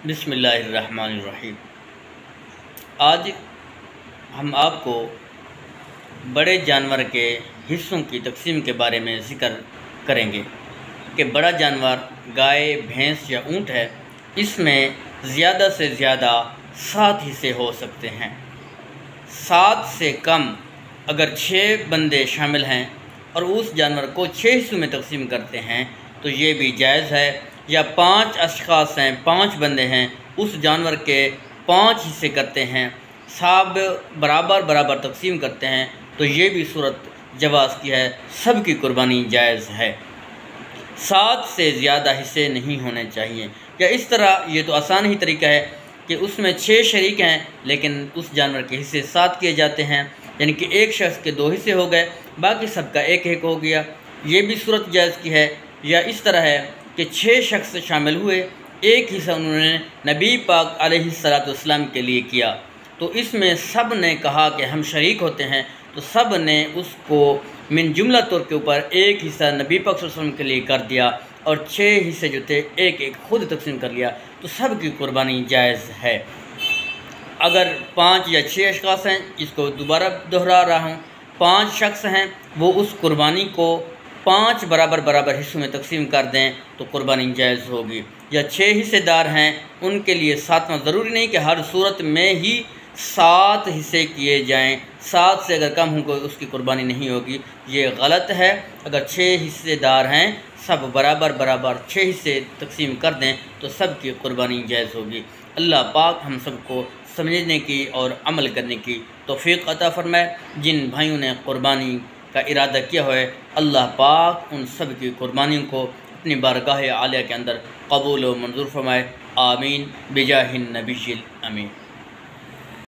بسم اللہ الرحمن الرحیم۔ آج ہم آپ کو بڑے جانور کے حصوں کی تقسیم کے بارے میں ذکر کریں گے کہ بڑا جانور گائے، بھینس یا اونٹ ہے، اس میں زیادہ سے زیادہ 7 حصے ہو سکتے ہیں۔ 7 سے کم اگر 6 بندے شامل ہیں اور اس جانور کو 6 حصوں میں تقسیم کرتے ہیں تو یہ بھی جائز ہے، یا 5 اشخاص ہیں، 5 بندے ہیں، اس جانور کے 5 حصے کرتے ہیں، سب برابر تقسیم کرتے ہیں تو یہ بھی صورت جواز کی ہے، سب کی قربانی جائز ہے۔ 7 سے زیادہ حصے نہیں ہونے چاہیے، یا اس طرح یہ تو آسان ہی طریقہ ہے کہ اس میں 6 شریک ہیں لیکن اس جانور کے حصے 7 کیے جاتے ہیں، یعنی کہ ایک شخص کے 2 حصے ہو گئے، باقی سب کا 1 ہو گیا، یہ بھی صورت جائز کی ہے۔ یا اس طرح ہے کہ 6 شخص شامل ہوئے، ایک حصہ انہوں نے نبی پاک علیہ السلام کے لیے کیا، تو اس میں سب نے کہا کہ ہم شریک ہوتے ہیں، تو سب نے اس کو من جملہ طور کے اوپر ایک حصہ نبی پاک صلی اللہ علیہ وسلم کے لیے کر دیا، اور 6 حصے جو تھے ایک خود تقسیم کر لیا، تو سب کی قربانی جائز ہے۔ اگر 5 یا 6 اشخاص ہیں، اس کو دوبارہ دہرا رہا ہوں، 5 شخص ہیں، وہ اس قربانی کو 5 برابر حصوں میں تقسیم کر دیں تو قربانی جائز ہوگی۔ یا 6 حصے دار ہیں، ان کے لیے 7واں ضروری نہیں کہ ہر صورت میں ہی 7 حصے کیے جائیں، 7 سے اگر کم ہوں کوئی اس کی قربانی نہیں ہوگی، یہ غلط ہے۔ اگر 6 حصے دار ہیں، سب برابر 6 حصے تقسیم کر دیں تو سب کی قربانی جائز ہوگی۔ اللہ پاک ہم سب کو سمجھنے کی اور عمل کرنے کی توفیق عطا فرمائے۔ جن بھائیوں نے قربانی کا ارادہ کیا ہوئے، اللہ پاک ان سب کی قربانیوں کو اپنی بارگاہ عالیہ کے اندر قبول و منظور فرمائے، آمین بجاہ النبی الامین۔